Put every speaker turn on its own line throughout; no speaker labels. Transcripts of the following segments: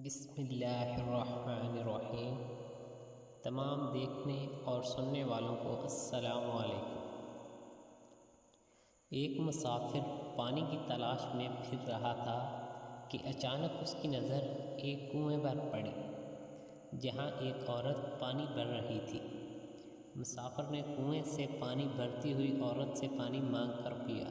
بسم اللہ الرحمن الرحیم۔ تمام دیکھنے اور سننے والوں کو السلام علیکم۔ ایک مسافر پانی کی تلاش میں پھر رہا تھا کہ اچانک اس کی نظر ایک کنویں پر پڑی جہاں ایک عورت پانی بھر رہی تھی۔ مسافر نے کنویں سے پانی بھرتی ہوئی عورت سے پانی مانگ کر پیا۔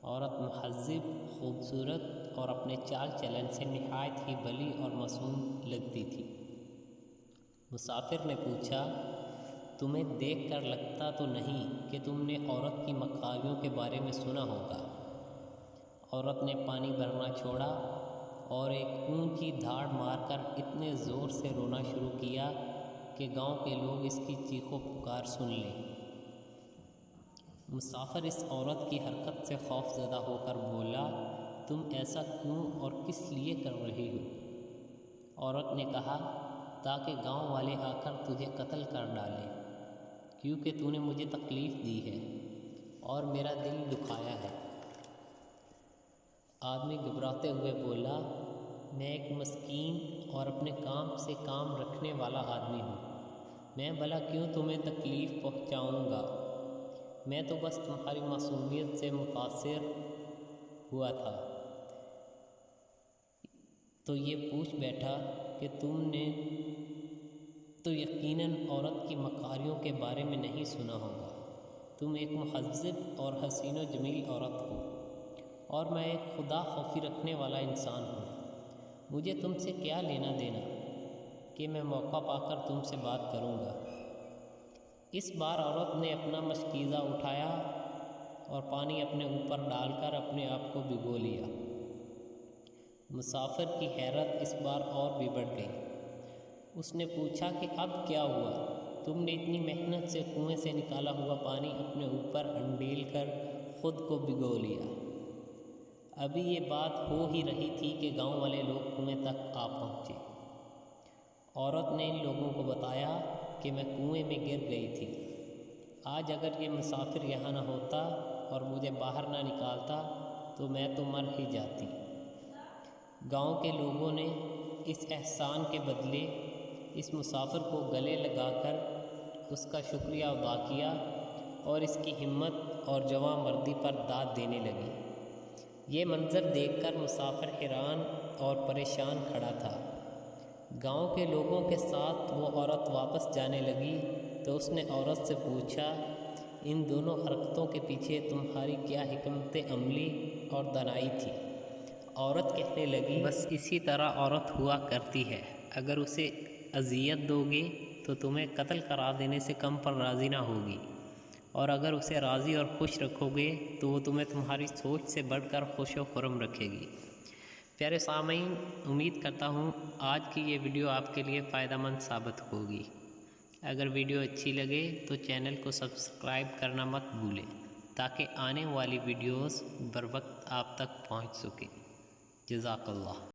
عورت مہذب، خوبصورت اور اپنے چال چلن سے نہایت ہی بھلی اور معصوم لگتی تھی۔ مسافر نے پوچھا، تمہیں دیکھ کر لگتا تو نہیں کہ تم نے عورت کی مکاریوں کے بارے میں سنا ہوگا؟ عورت نے پانی بھرنا چھوڑا اور ایک اونچی دھاڑ مار کر اتنے زور سے رونا شروع کیا کہ گاؤں کے لوگ اس کی چیخ و پکار سن لیں۔ مسافر اس عورت کی حرکت سے خوف زدہ ہو کر بولا، تم ایسا کیوں اور کس لیے کر رہی ہو؟ عورت نے کہا، تاکہ گاؤں والے آ کر تجھے قتل کر ڈالیں، کیونکہ تو نے مجھے تکلیف دی ہے اور میرا دل دکھایا ہے۔ آدمی گھبراتے ہوئے بولا، میں ایک مسکین اور اپنے کام سے کام رکھنے والا آدمی ہوں، میں بھلا کیوں تمہیں تکلیف پہنچاؤں گا؟ میں تو بس تمہاری معصومیت سے متاثر ہوا تھا۔ تو یہ پوچھ بیٹھا کہ تم نے تو یقیناً عورت کی مکاریوں کے بارے میں نہیں سنا ہوگا۔ تم ایک مہذب اور حسین و جمیل عورت ہو اور میں ایک خدا خوفی رکھنے والا انسان ہوں۔ مجھے تم سے کیا لینا دینا کہ میں موقع پا کر تم سے بات کروں گا؟ اس بار عورت نے اپنا مشکیزہ اٹھایا اور پانی اپنے اوپر ڈال کر اپنے آپ کو بھگو لیا۔ مسافر کی حیرت اس بار اور بھی بڑھ گئی۔ اس نے پوچھا کہ اب کیا ہوا؟ تم نے اتنی محنت سے کنویں سے نکالا ہوا پانی اپنے اوپر انڈیل کر خود کو بھگو لیا۔ ابھی یہ بات ہو ہی رہی تھی کہ گاؤں والے لوگ کنویں تک آ پہنچے۔ عورت نے ان لوگوں کو بتایا کہ میں کنویں میں گر گئی تھی۔ آج اگر یہ مسافر یہاں نہ ہوتا اور مجھے باہر نہ نکالتا تو میں تو مر ہی جاتی۔ گاؤں کے لوگوں نے اس احسان کے بدلے اس مسافر کو گلے لگا کر اس کا شکریہ ادا کیا اور اس کی ہمت اور جواں مردی پر داد دینے لگے۔ یہ منظر دیکھ کر مسافر حیران اور پریشان کھڑا تھا۔ گاؤں کے لوگوں کے ساتھ وہ عورت واپس جانے لگی تو اس نے عورت سے پوچھا، ان دونوں حرکتوں کے پیچھے تمہاری کیا حکمت عملی اور دانائی تھی؟ عورت کہنے لگی، بس اسی طرح عورت ہوا کرتی ہے، اگر اسے اذیت دو گے تو تمہیں قتل قرار دینے سے کم پر راضی نہ ہوگی، اور اگر اسے راضی اور خوش رکھو گے تو وہ تمہیں تمہاری سوچ سے بڑھ کر خوش و خرم رکھے گی۔ پیارے سامعین، امید کرتا ہوں آج کی یہ ویڈیو آپ کے لیے فائدہ مند ثابت ہوگی۔ اگر ویڈیو اچھی لگے تو چینل کو سبسکرائب کرنا مت بھولیں تاکہ آنے والی ویڈیوز بر وقت آپ تک پہنچ سکیں۔ جزاک اللہ۔